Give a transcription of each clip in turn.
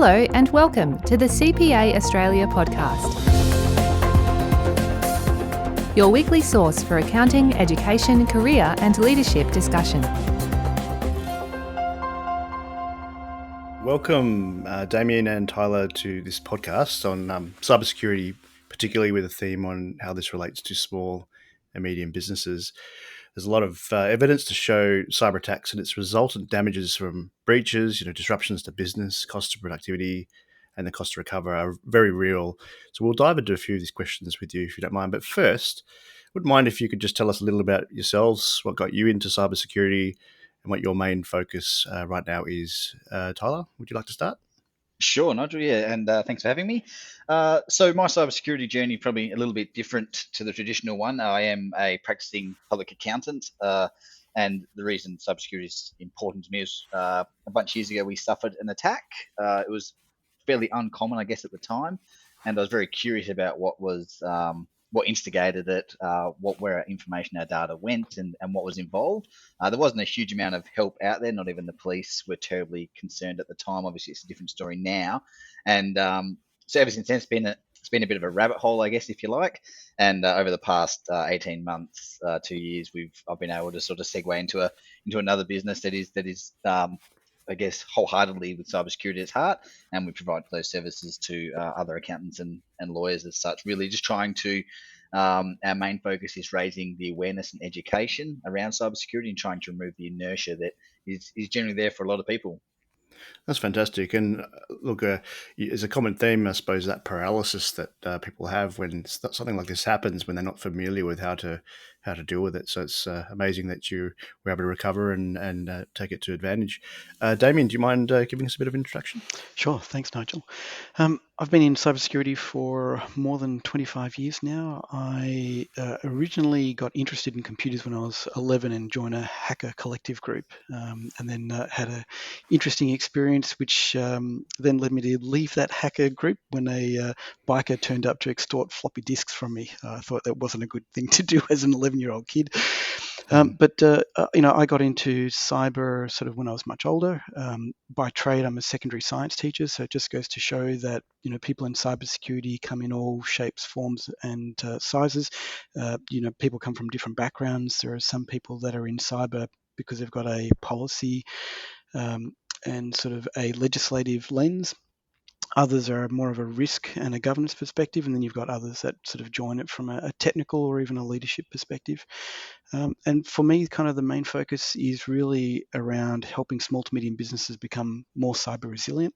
Hello and welcome to the CPA Australia podcast, your weekly source for accounting, education, career and leadership discussion. Welcome, Damien and Tyler, to this podcast on cybersecurity, particularly with a theme on how this relates to small and medium businesses. There's a lot of evidence to show cyber attacks and its resultant damages from breaches, disruptions to business, cost to productivity, and the cost to recover are very real. So we'll dive into a few of these questions with you, if you don't mind. But first, I wouldn't mind if you could just tell us a little about yourselves, what got you into cybersecurity, and what your main focus right now is. Tyler, would you like to start? Sure, Nigel. Yeah, and thanks for having me. So my cybersecurity journey probably a little bit different to the traditional one. I am a practicing public accountant, and the reason cybersecurity is important to me is a bunch of years ago we suffered an attack. It was fairly uncommon, I guess, at the time, and I was very curious about what instigated it, where our information, our data went, and what was involved. There wasn't a huge amount of help out there. Not even the police were terribly concerned at the time. Obviously, it's a different story now. And so ever since then, it's been a bit of a rabbit hole, I guess, if you like. And over the past 18 months, 2 years, I've been able to sort of segue into another business that is I guess, wholeheartedly with cybersecurity at its heart, and we provide those services to other accountants and lawyers as such. Really, just trying to. Our main focus is raising the awareness and education around cybersecurity and trying to remove the inertia that is generally there for a lot of people. That's fantastic. And look, it's a common theme, I suppose, that paralysis that people have when something like this happens, when they're not familiar with how to deal with it. So it's amazing that you were able to recover and take it to advantage. Damien, do you mind giving us a bit of introduction? Sure. Thanks, Nigel. I've been in cybersecurity for more than 25 years now. I originally got interested in computers when I was 11 and joined a hacker collective group, and then had an interesting experience which then led me to leave that hacker group when a biker turned up to extort floppy disks from me. I thought that wasn't a good thing to do as an 11-year-old kid. But I got into cyber sort of when I was much older. By trade, I'm a secondary science teacher, so it just goes to show that people in cybersecurity come in all shapes, forms, and sizes. People come from different backgrounds. There are some people that are in cyber because they've got a policy and sort of a legislative lens. Others are more of a risk and a governance perspective, and then you've got others that sort of join it from a technical or even a leadership perspective. And for me, kind of the main focus is really around helping small to medium businesses become more cyber resilient.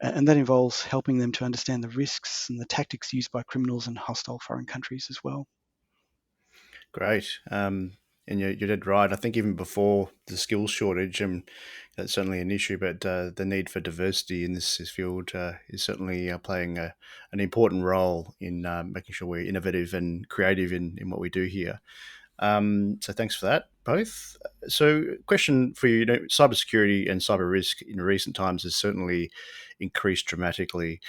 And that involves helping them to understand the risks and the tactics used by criminals and hostile foreign countries as well. Great. And you're dead right. I think even before the skills shortage, that's certainly an issue, but the need for diversity in this field is certainly playing an important role in making sure we're innovative and creative in what we do here. So thanks for that, both. So question for you, cybersecurity and cyber risk in recent times has certainly increased dramatically.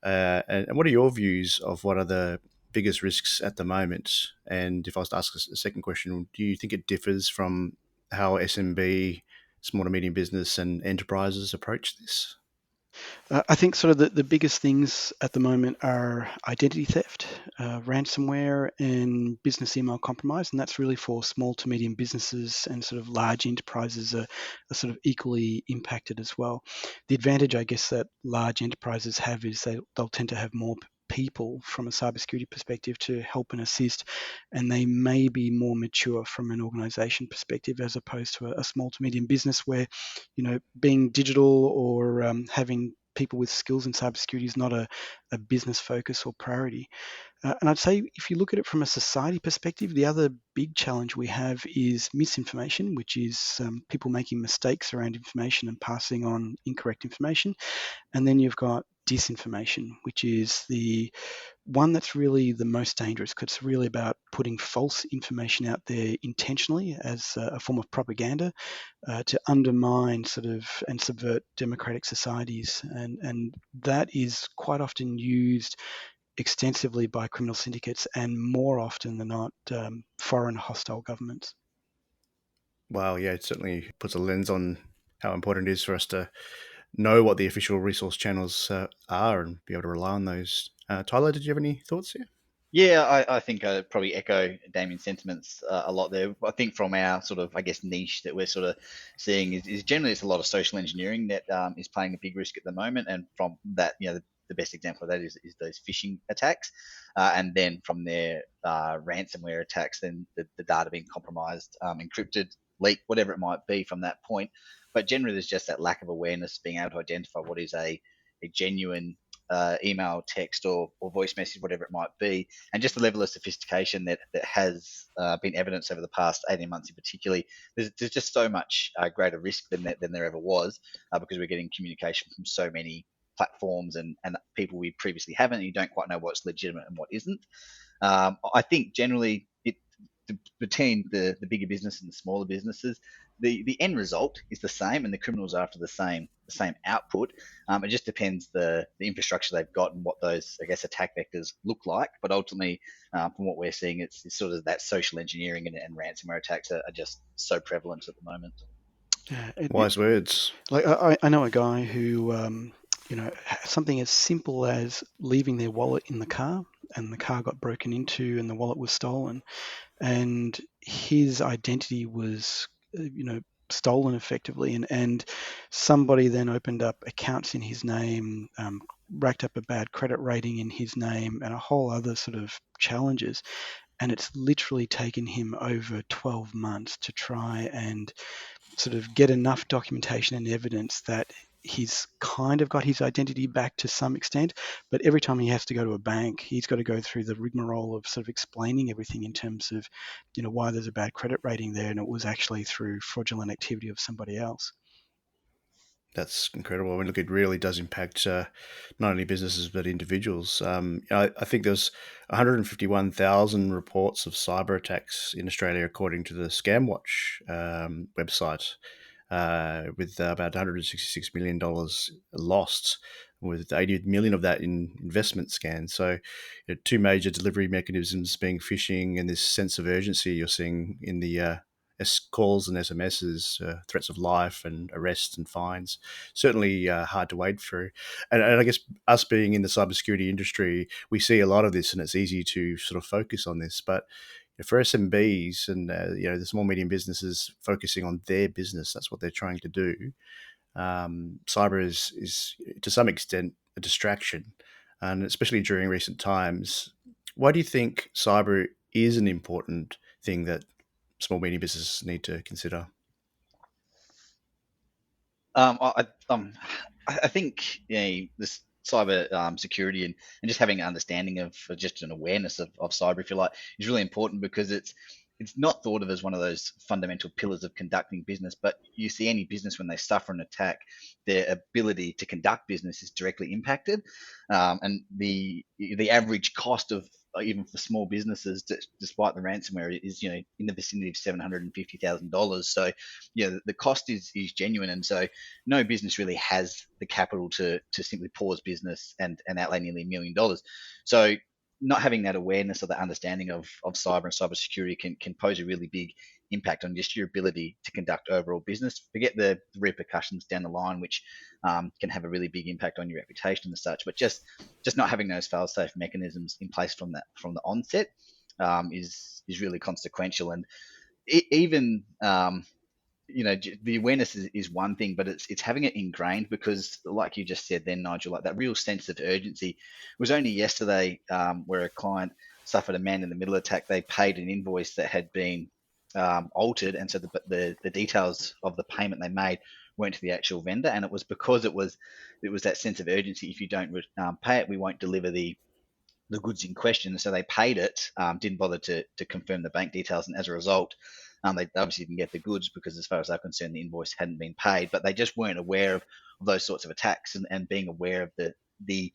And what are your views of what are the biggest risks at the moment? And if I was to ask a second question, do you think it differs from how SMB, small to medium business and enterprises approach this? I think sort of the biggest things at the moment are identity theft, ransomware, and business email compromise, and that's really for small to medium businesses, and sort of large enterprises are sort of equally impacted as well. The advantage, I guess, that large enterprises have is they'll tend to have more people from a cybersecurity perspective to help and assist, and they may be more mature from an organization perspective as opposed to a small to medium business where, being digital or having people with skills in cybersecurity is not a business focus or priority. And I'd say if you look at it from a society perspective, the other big challenge we have is misinformation, which is people making mistakes around information and passing on incorrect information. And then you've got disinformation, which is the one that's really the most dangerous because it's really about putting false information out there intentionally as a form of propaganda to undermine sort of and subvert democratic societies. And that is quite often used extensively by criminal syndicates and more often than not foreign hostile governments. Wow, yeah, it certainly puts a lens on how important it is for us to know what the official resource channels are and be able to rely on those. Tyler, did you have any thoughts here? Yeah, I think I probably echo Damien's sentiments a lot there. I think from our sort of, I guess, niche that we're sort of seeing is generally it's a lot of social engineering that is playing a big risk at the moment. And from that, the best example of that is those phishing attacks. And then from there, ransomware attacks, then the data being compromised, encrypted, leaked, whatever it might be from that point. But generally, there's just that lack of awareness, being able to identify what is a genuine email, text, or voice message, whatever it might be, and just the level of sophistication that has been evidenced over the past 18 months in particular. There's just so much greater risk than there ever was because we're getting communication from so many platforms and people we previously haven't, and you don't quite know what's legitimate and what isn't. I think generally between the bigger business and the smaller businesses, the end result is the same, and the criminals are after the same output. It just depends the infrastructure they've got and what those, I guess, attack vectors look like. But ultimately, from what we're seeing, it's sort of that social engineering and ransomware attacks are just so prevalent at the moment. Yeah, Wise words. like I know a guy who, something as simple as leaving their wallet in the car, and the car got broken into, and the wallet was stolen, and his identity was, stolen effectively, and somebody then opened up accounts in his name, racked up a bad credit rating in his name, and a whole other sort of challenges. And it's literally taken him over 12 months to try and sort of get enough documentation and evidence that he's kind of got his identity back to some extent, but every time he has to go to a bank, he's got to go through the rigmarole of sort of explaining everything in terms of, why there's a bad credit rating there, and it was actually through fraudulent activity of somebody else. That's incredible. I mean, look, it really does impact not only businesses but individuals. I think there's 151,000 reports of cyber attacks in Australia, according to the ScamWatch website, with about $166 million lost, with 80 million of that in investment scans. So, two major delivery mechanisms being phishing and this sense of urgency you're seeing in the calls and SMSs, threats of life and arrests and fines. Certainly hard to wade through. And I guess us being in the cybersecurity industry, we see a lot of this, and it's easy to sort of focus on this. But for SMBs and the small medium businesses focusing on their business, that's what they're trying to do. Cyber is to some extent a distraction, and especially during recent times. Why do you think cyber is an important thing that small medium businesses need to consider? I think this cyber security and just having an understanding of just an awareness of cyber, if you like, is really important because it's not thought of as one of those fundamental pillars of conducting business. But you see any business when they suffer an attack, their ability to conduct business is directly impacted, and the average cost of even for small businesses, despite the ransomware, is in the vicinity of $750,000. So the cost is genuine, and so no business really has the capital to simply pause business and outlay nearly $1 million. So not having that awareness or that understanding of cyber and cybersecurity can pose a really big impact on just your ability to conduct overall business. Forget the repercussions down the line, which can have a really big impact on your reputation and such. But just not having those fail-safe mechanisms in place from the onset is really consequential. And even the awareness is one thing, but it's having it ingrained because, like you just said then, Nigel, like that real sense of urgency. It was only yesterday where a client suffered a man-in-the-middle attack. They paid an invoice that had been altered, and so the details of the payment they made weren't to the actual vendor, and it was because it was that sense of urgency. If you don't pay it, we won't deliver the goods in question. So they paid it, didn't bother to confirm the bank details, and as a result, they obviously didn't get the goods because, as far as they're concerned, the invoice hadn't been paid. But they just weren't aware of those sorts of attacks and being aware of the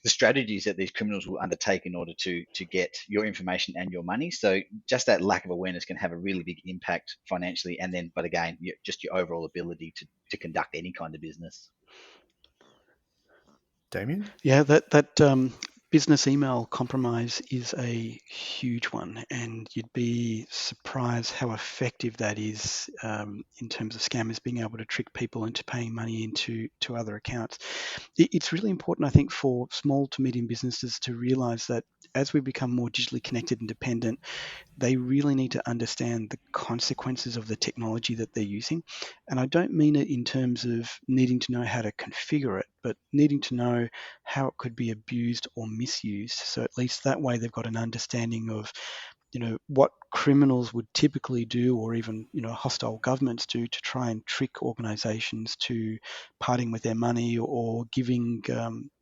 strategies that these criminals will undertake in order to get your information and your money. So just that lack of awareness can have a really big impact financially, and then, but again, just your overall ability to conduct any kind of business. Damien? Yeah, that business email compromise is a huge one, and you'd be surprised how effective that is in terms of scammers being able to trick people into paying money into other accounts. It's really important, I think, for small to medium businesses to realize that as we become more digitally connected and dependent, they really need to understand the consequences of the technology that they're using. And I don't mean it in terms of needing to know how to configure it, but needing to know how it could be abused or misused. So at least that way they've got an understanding of, what criminals would typically do, or even, hostile governments do, to try and trick organizations to parting with their money, or giving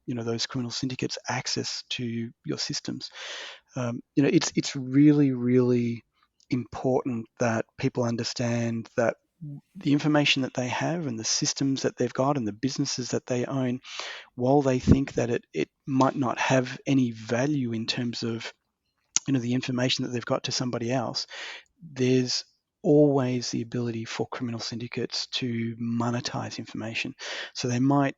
those criminal syndicates access to your systems. It's really, really important that people understand that the information that they have and the systems that they've got and the businesses that they own, while they think that it might not have any value in terms of the information that they've got to somebody else, there's always the ability for criminal syndicates to monetize information. So they might,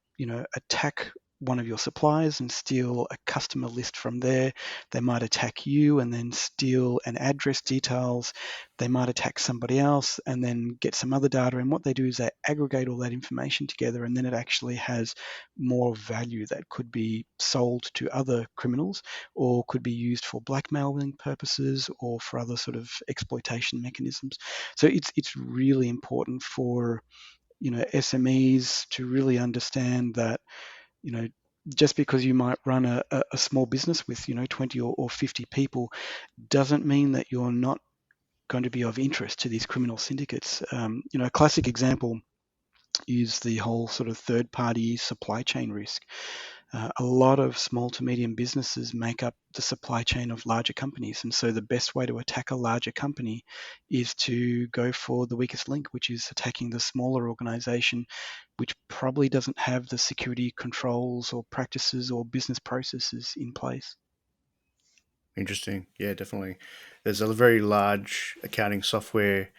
attack one of your suppliers and steal a customer list from there. They might attack you and then steal an address details. They might attack somebody else and then get some other data. And what they do is they aggregate all that information together, and then it actually has more value that could be sold to other criminals, or could be used for blackmailing purposes or for other sort of exploitation mechanisms. So it's really important for SMEs to really understand that just because you might run a small business with 20 or 50 people doesn't mean that you're not going to be of interest to these criminal syndicates. A classic example is the whole sort of third party supply chain risk. A lot of small to medium businesses make up the supply chain of larger companies. And so the best way to attack a larger company is to go for the weakest link, which is attacking the smaller organization, which probably doesn't have the security controls or practices or business processes in place. Interesting. Yeah, definitely. There's a very large accounting software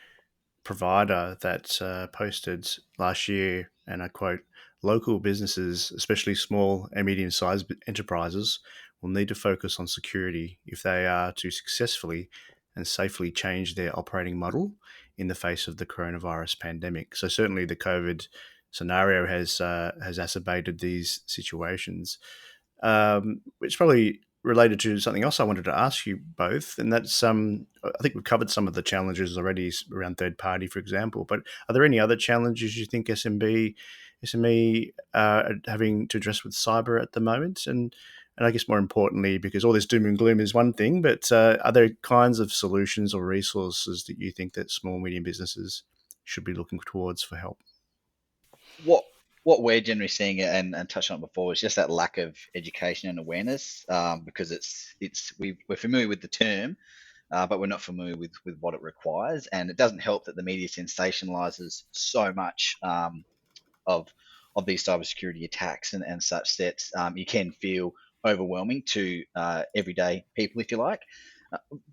provider that posted last year, and I quote, local businesses, especially small and medium sized enterprises, will need to focus on security if they are to successfully and safely change their operating model in the face of the coronavirus pandemic. So certainly the COVID scenario has exacerbated these situations. It's probably related to something else I wanted to ask you both, and that's I think we've covered some of the challenges already around third party, for example. But are there any other challenges you think SME are having to address with cyber at the moment? And I guess more importantly, because all this doom and gloom is one thing, but are there kinds of solutions or resources that you think that small medium businesses should be looking towards for help? What we're generally seeing, and touched on it before, is just that lack of education and awareness, because we're familiar with the term, but we're not familiar with what it requires, and it doesn't help that the media sensationalizes so much of these cybersecurity attacks and such that you can feel overwhelming to everyday people, if you like.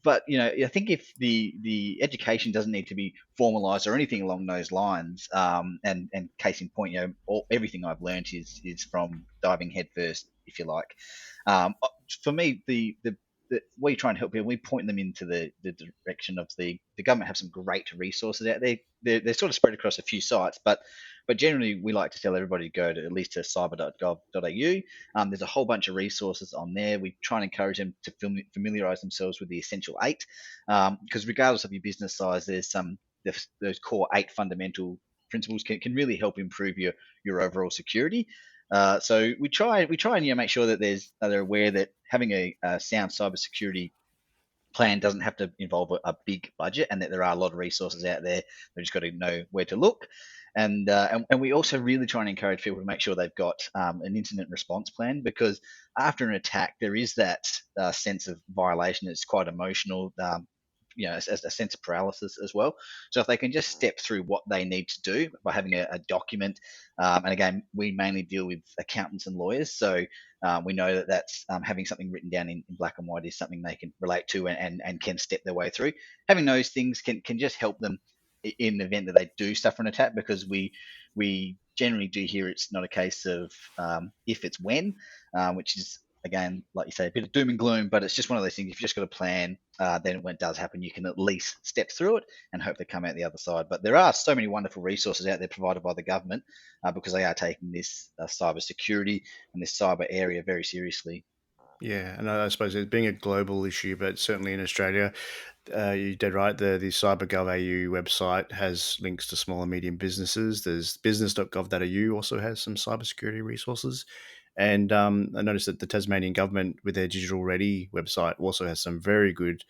But I think if the education doesn't need to be formalized or anything along those lines, and case in point, everything I've learned is from diving headfirst, if you like. For me, we try and help people. We point them into the direction of the government. Have some great resources out there. They're sort of spread across a few sites, but generally we like to tell everybody to go to at least to cyber.gov.au. There's a whole bunch of resources on there. We try and encourage them to familiarize themselves with the essential 8, because regardless of your business size, there's those core 8 fundamental principles can really help improve your overall security. So we try and make sure that they're aware that having a sound cybersecurity plan doesn't have to involve a big budget, and that there are a lot of resources out there. They've just got to know where to look. And we also really try and encourage people to make sure they've got an incident response plan, because after an attack, there is that sense of violation. It's quite emotional. As a sense of paralysis as well. So if they can just step through what they need to do by having a document, and again, we mainly deal with accountants and lawyers, so we know that that's having something written down in black and white is something they can relate to and can step their way through. Having those things can just help them in the event that they do suffer an attack, because we generally do hear it's not a case of if, it's when, which is again, like you say, a bit of doom and gloom, but it's just one of those things. If you just got a plan, then when it does happen, you can at least step through it and hope to come out the other side. But there are so many wonderful resources out there provided by the government because they are taking this cyber security and this cyber area very seriously. Yeah, and I suppose it being a global issue, but certainly in Australia, you're dead right. The CyberGov.au website has links to small and medium businesses. There's business.gov.au also has some cybersecurity resources. And I noticed that the Tasmanian government, with their Digital Ready website, also has some very good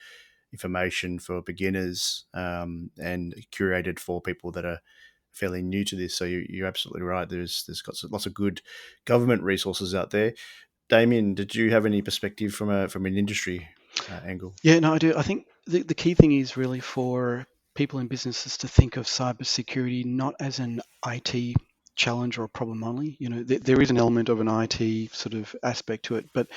information for beginners and curated for people that are fairly new to this. So you're absolutely right. There's got lots of good government resources out there. Damien, did you have any perspective from an industry angle? Yeah, no, I do. I think the key thing is really for people in businesses to think of cybersecurity not as an IT challenge or a problem only. There is an element of an IT sort of aspect to it, but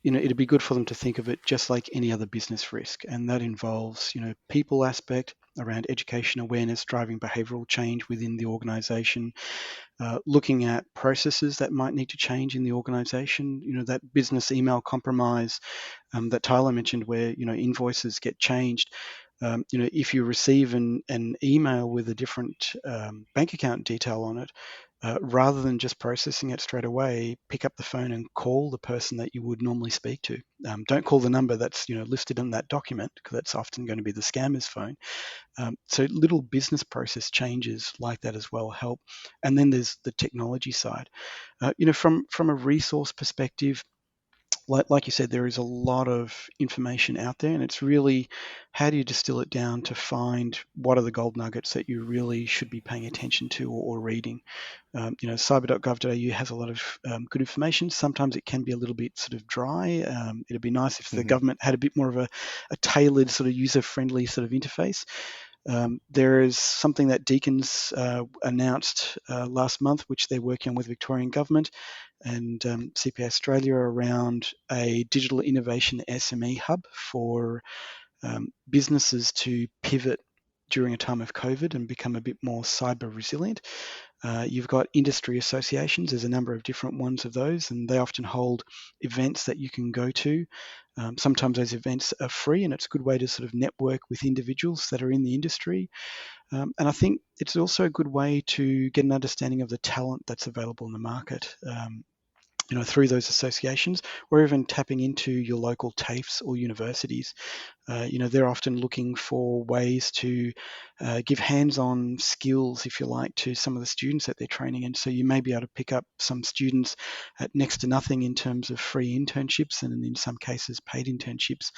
it'd be good for them to think of it just like any other business risk, and that involves people aspect around education awareness, driving behavioural change within the organisation, looking at processes that might need to change in the organisation. That business email compromise that Tyler mentioned, where invoices get changed. If you receive an email with a different bank account detail on it, rather than just processing it straight away, pick up the phone and call the person that you would normally speak to. Don't call the number that's listed in that document, because that's often going to be the scammer's phone. So little business process changes like that as well help. And then there's the technology side. From a resource perspective, like you said, there is a lot of information out there, and it's really how do you distill it down to find what are the gold nuggets that you really should be paying attention to or reading. Cyber.gov.au has a lot of good information. Sometimes it can be a little bit sort of dry. It'd be nice if the government had a bit more of a tailored sort of user-friendly sort of interface. There is something that Deacon's announced last month, which they're working on with Victorian government and CPA Australia, around a digital innovation SME hub for businesses to pivot during a time of COVID and become a bit more cyber resilient. You've got industry associations. There's a number of different ones of those, and they often hold events that you can go to. Sometimes those events are free, and it's a good way to sort of network with individuals that are in the industry. And I think it's also a good way to get an understanding of the talent that's available in the market. Through those associations, or even tapping into your local TAFEs or universities. They're often looking for ways to give hands-on skills, if you like, to some of the students that they're training. And so you may be able to pick up some students at next to nothing in terms of free internships, and in some cases paid internships,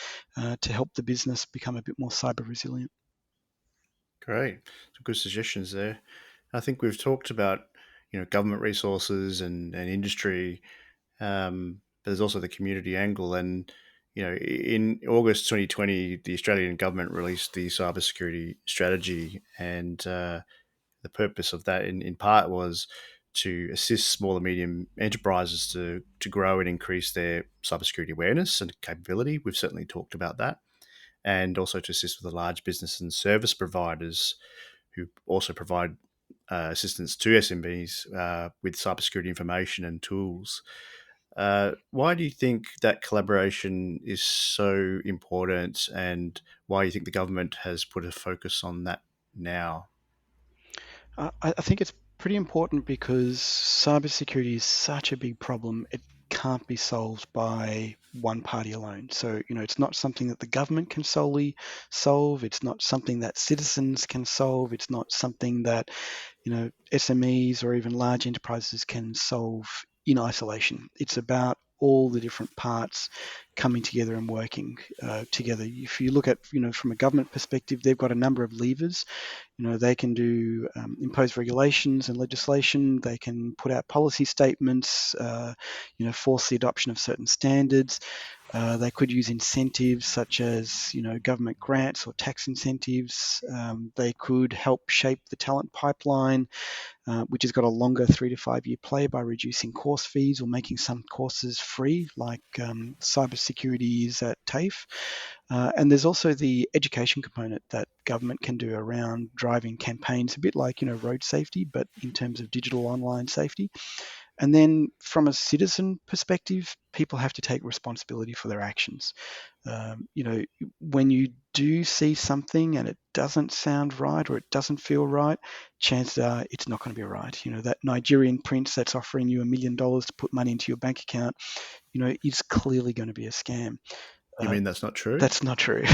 to help the business become a bit more cyber resilient. Great, some good suggestions there. I think we've talked about government resources and industry, but there's also the community angle. And in August 2020, the Australian government released the cybersecurity strategy, and the purpose of that, in part, was to assist small and medium enterprises to grow and increase their cybersecurity awareness and capability. We've certainly talked about that, and also to assist with the large business and service providers who also provide assistance to SMBs with cybersecurity information and tools. Why do you think that collaboration is so important, and why do you think the government has put a focus on that now? I think it's pretty important because cybersecurity is such a big problem. It can't be solved by one party alone. So, it's not something that the government can solely solve. It's not something that citizens can solve. It's not something that, SMEs or even large enterprises can solve in isolation. It's about all the different parts coming together and working together. If you look at, from a government perspective, they've got a number of levers. They can do impose regulations and legislation. They can put out policy statements, force the adoption of certain standards. They could use incentives such as, government grants or tax incentives. They could help shape the talent pipeline, which has got a longer 3 to 5 year play, by reducing course fees or making some courses free, like cybersecurity is at TAFE. And there's also the education component that government can do around driving campaigns, a bit like road safety, but in terms of digital online safety. And then from a citizen perspective, people have to take responsibility for their actions. When you do see something and it doesn't sound right or it doesn't feel right, chances are it's not going to be right. That Nigerian prince that's offering you $1 million to put money into your bank account, is clearly going to be a scam. You mean that's not true? That's not true.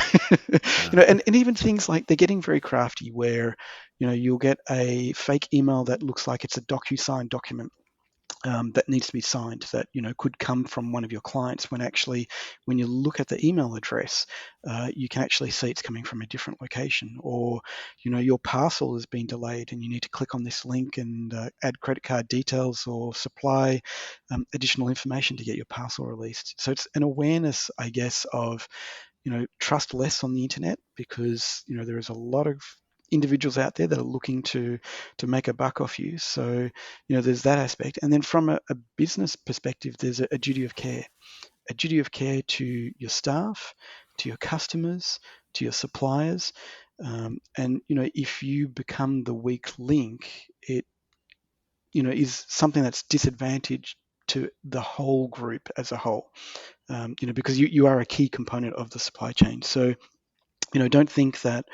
And even things like they're getting very crafty where, you'll get a fake email that looks like it's a DocuSign document. That needs to be signed that could come from one of your clients, when actually when you look at the email address, you can actually see it's coming from a different location. Or your parcel has been delayed and you need to click on this link and add credit card details or supply additional information to get your parcel released. So it's an awareness, I guess, of trust less on the internet, because there is a lot of individuals out there that are looking to make a buck off you. So there's that aspect. And then from a business perspective, there's a duty of care to your staff, to your customers, to your suppliers. And if you become the weak link, it is something that's disadvantaged to the whole group as a whole. Because you are a key component of the supply chain. So don't think that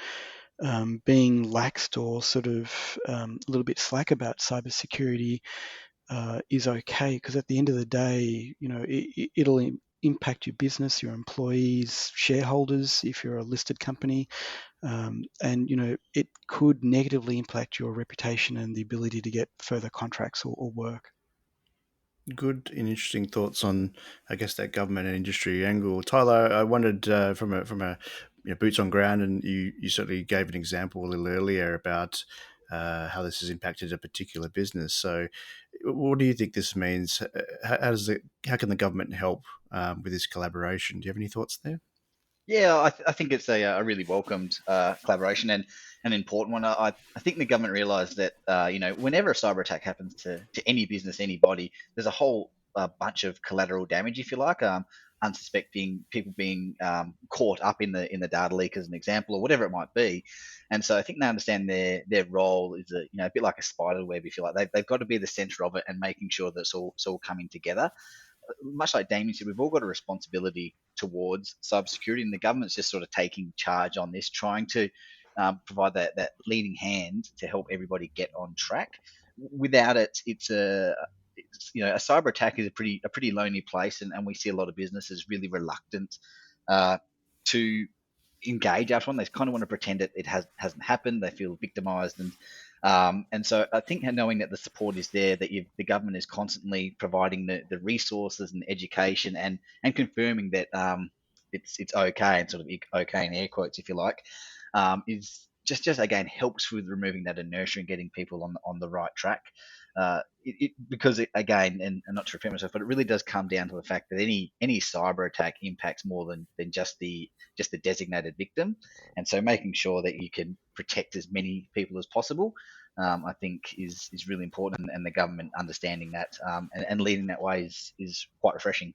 being laxed or sort of a little bit slack about cybersecurity is okay, because at the end of the day, it'll impact your business, your employees, shareholders, if you're a listed company, and it could negatively impact your reputation and the ability to get further contracts or work. Good and interesting thoughts on, I guess, that government and industry angle. Tyler, I wondered from a boots on ground, and you certainly gave an example a little earlier about how this has impacted a particular business. So, what do you think this means? How can the government help with this collaboration? Do you have any thoughts there? Yeah, I think it's a really welcomed collaboration and an important one. I think the government realised that whenever a cyber attack happens to any business, anybody, there's a whole bunch of collateral damage, if you like. Unsuspecting people being caught up in the data leak, as an example, or whatever it might be. And so I think they understand their role is a bit like a spider web, if you like. They've got to be the centre of it and making sure that it's all coming together. Much like Damien said, we've all got a responsibility towards cybersecurity, and the government's just sort of taking charge on this, trying to provide that leading hand to help everybody get on track. Without it, it's a cyber attack is a pretty lonely place, and we see a lot of businesses really reluctant to engage after one. They kind of want to pretend it hasn't happened. They feel victimized, and so I think knowing that the support is there, that the government is constantly providing the resources and education and confirming that it's okay, and sort of okay in air quotes, if you like, is just again helps with removing that inertia and getting people on the right track. Because again, and not to repeat myself, but it really does come down to the fact that any cyber attack impacts more than just the designated victim, and so making sure that you can protect as many people as possible, I think is really important, and the government understanding that and leading that way is quite refreshing.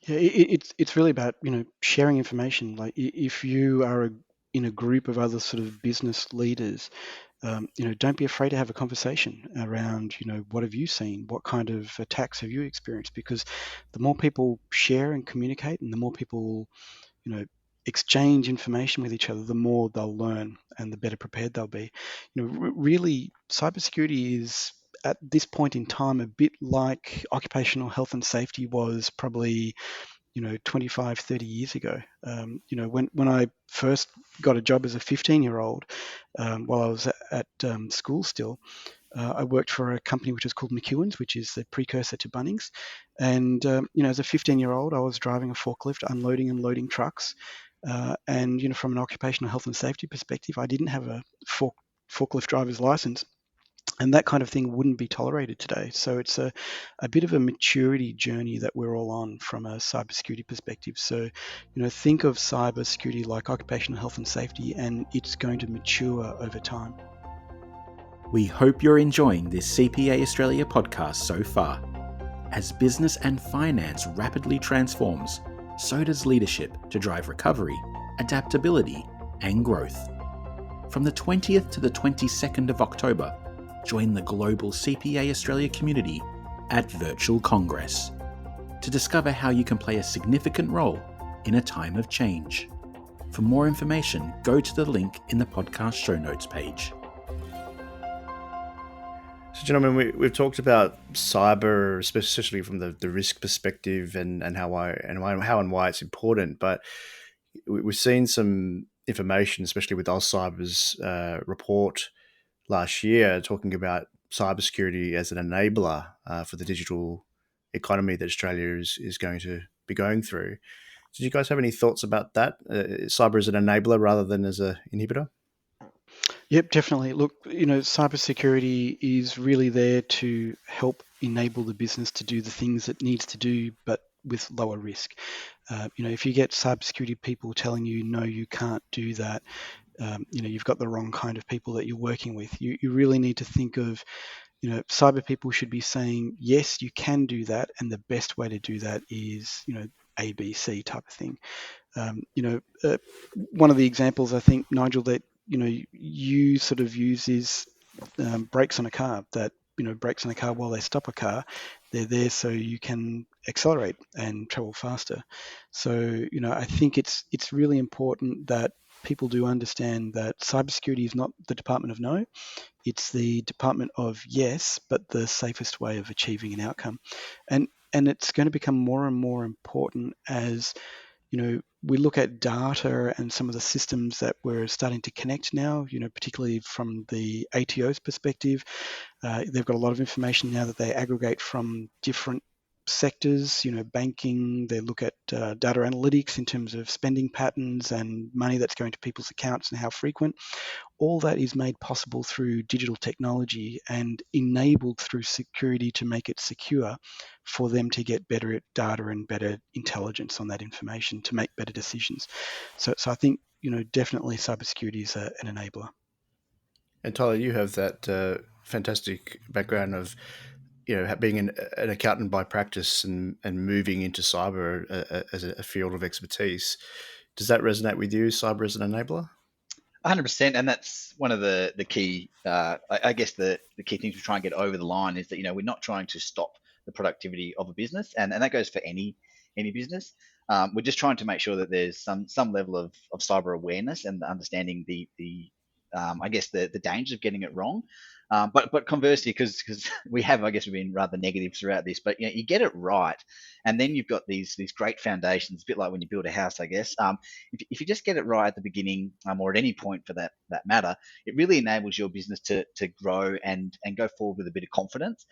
Yeah, it's really about sharing information. Like if you are in a group of other sort of business leaders, don't be afraid to have a conversation around, what have you seen? What kind of attacks have you experienced? Because the more people share and communicate, and the more people, exchange information with each other, the more they'll learn and the better prepared they'll be. Really, cybersecurity is at this point in time a bit like occupational health and safety was probably 25, 30 years ago. When I first got a job as a 15-year-old, while I was at school still, I worked for a company which was called McEwen's, which is the precursor to Bunnings. And, as a 15-year-old, I was driving a forklift, unloading and loading trucks. And, from an occupational health and safety perspective, I didn't have a forklift driver's license. And that kind of thing wouldn't be tolerated today. So it's a bit of a maturity journey that we're all on from a cybersecurity perspective. So, think of cybersecurity like occupational health and safety, and it's going to mature over time. We hope you're enjoying this CPA Australia podcast so far. As business and finance rapidly transforms, so does leadership to drive recovery, adaptability, and growth. From the 20th to the 22nd of October, join the global CPA Australia community at Virtual Congress to discover how you can play a significant role in a time of change. For more information, go to the link in the podcast show notes page. So, gentlemen, we've talked about cyber, especially from the risk perspective, and how and why it's important. But we've seen some information, especially with Cyber's report last year, talking about cybersecurity as an enabler for the digital economy that Australia is going to be going through. Did you guys have any thoughts about that? Cyber as an enabler rather than as an inhibitor? Yep, definitely. Look, cybersecurity is really there to help enable the business to do the things it needs to do, but with lower risk. If you get cybersecurity people telling you, no, you can't do that, you've got the wrong kind of people that you're working with. You really need to think of, cyber people should be saying, yes, you can do that, and the best way to do that is, A, B, C type of thing. One of the examples I think, Nigel, that you sort of use is brakes on a car. That brakes on a car while they stop a car, they're there so you can accelerate and travel faster. So I think it's really important that people do understand that cybersecurity is not the department of no. It's the department of yes, but the safest way of achieving an outcome. And it's going to become more and more important as we look at data and some of the systems that we're starting to connect now, particularly from the ATO's perspective. They've got a lot of information now that they aggregate from different sectors, banking. They look at data analytics in terms of spending patterns and money that's going to people's accounts and how frequent. All that is made possible through digital technology and enabled through security to make it secure for them to get better at data and better intelligence on that information to make better decisions. So I think, definitely cybersecurity is an enabler. And Tyler, you have that fantastic background of, being an accountant by practice and moving into cyber as a field of expertise. Does that resonate with you, cyber as an enabler? 100%, and that's one of the key, I guess the key things we try and get over the line is that we're not trying to stop the productivity of a business, and that goes for any business. We're just trying to make sure that there's some level of cyber awareness and understanding the I guess the dangers of getting it wrong. But conversely, because we've been rather negative throughout this, but you get it right, and then you've got these great foundations, a bit like when you build a house, I guess. If you just get it right at the beginning, or at any point for that matter, it really enables your business to grow and go forward with a bit of confidence.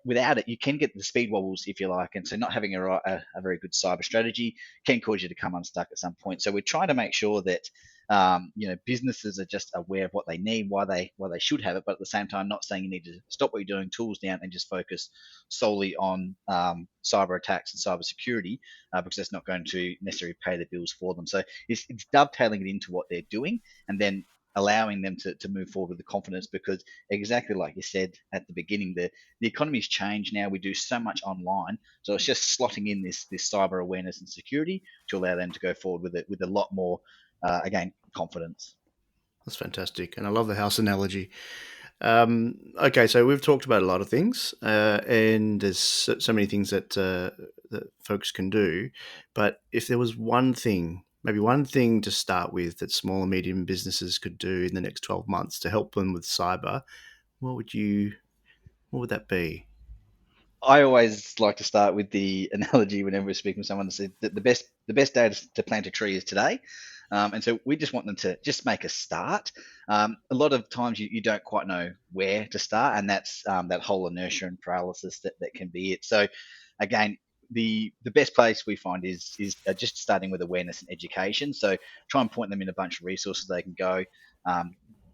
Without it, you can get the speed wobbles, if you like, and so not having a very good cyber strategy can cause you to come unstuck at some point. So we're trying to make sure that businesses are just aware of what they need, why they should have it, but at the same time, not saying you need to stop what you're doing, tools down, and just focus solely on cyber attacks and cyber security, because that's not going to necessarily pay the bills for them. So it's dovetailing it into what they're doing, and then allowing them to move forward with the confidence, because exactly like you said at the beginning, the economy's changed now. We do so much online, so it's just slotting in this cyber awareness and security to allow them to go forward with it with a lot more again, confidence. That's fantastic, and I love the house analogy. Okay, so we've talked about a lot of things, and there's so many things that folks can do. But if there was one thing to start with that small and medium businesses could do in the next 12 months to help them with cyber, what would that be? I always like to start with the analogy whenever we're speaking with someone that says that the best day to plant a tree is today. And so we just want them to just make a start. A lot of times you don't quite know where to start, and that's that whole inertia and paralysis that can be it. So again, the best place we find is just starting with awareness and education. So try and point them in a bunch of resources they can go.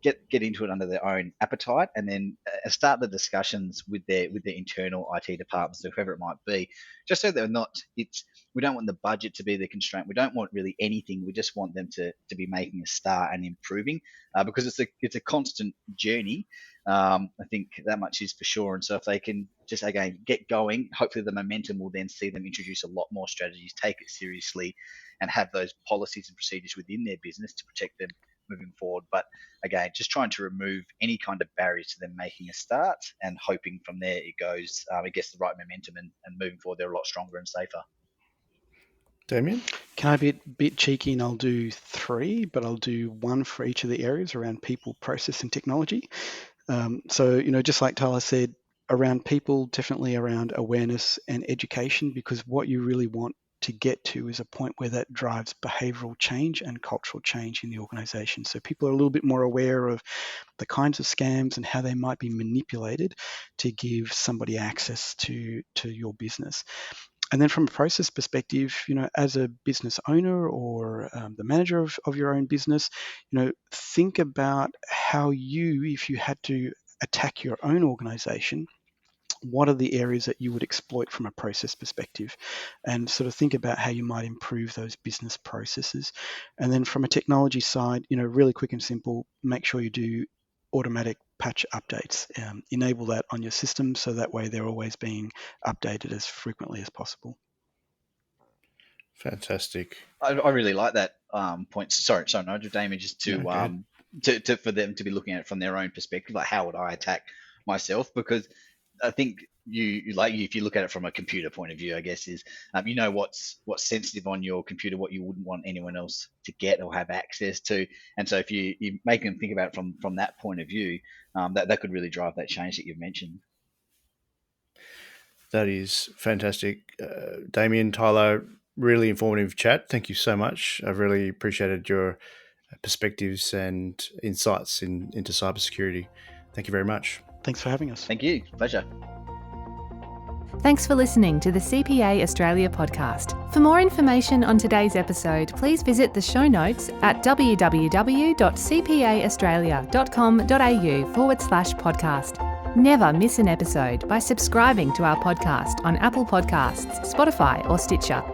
Get into it under their own appetite, and then start the discussions with their internal IT departments, or whoever it might be, just so they're not. We don't want the budget to be the constraint. We don't want really anything. We just want them to be making a start and improving, because it's a constant journey. I think that much is for sure. And so if they can just again get going, hopefully the momentum will then see them introduce a lot more strategies, take it seriously, and have those policies and procedures within their business to protect them moving forward. But again, just trying to remove any kind of barriers to them making a start and hoping from there it goes, it gets the right momentum and moving forward, they're a lot stronger and safer. Damien? Can I be a bit cheeky and I'll do 3, but I'll do 1 for each of the areas around people, process, and technology. So, just like Tyler said, around people, definitely around awareness and education, because what you really want to get to is a point where that drives behavioral change and cultural change in the organization. So people are a little bit more aware of the kinds of scams and how they might be manipulated to give somebody access to your business. And then from a process perspective, as a business owner or the manager of your own business, think about how you, if you had to attack your own organization, what are the areas that you would exploit from a process perspective, and sort of think about how you might improve those business processes. And then from a technology side, really quick and simple, make sure you do automatic patch updates. Enable that on your system so that way they're always being updated as frequently as possible. Fantastic. I really like that point. Sorry, Nigel, Damien, just to for them to be looking at it from their own perspective, like how would I attack myself? Because I think if you look at it from a computer point of view, I guess is what's sensitive on your computer, what you wouldn't want anyone else to get or have access to, and so if you make them think about it from that point of view, that could really drive that change that you've mentioned. That is fantastic, Damien, Tyler. Really informative chat. Thank you so much. I've really appreciated your perspectives and insights into cybersecurity. Thank you very much. Thanks for having us. Thank you. Pleasure. Thanks for listening to the CPA Australia podcast. For more information on today's episode, please visit the show notes at www.cpaaustralia.com.au/podcast. Never miss an episode by subscribing to our podcast on Apple Podcasts, Spotify, or Stitcher.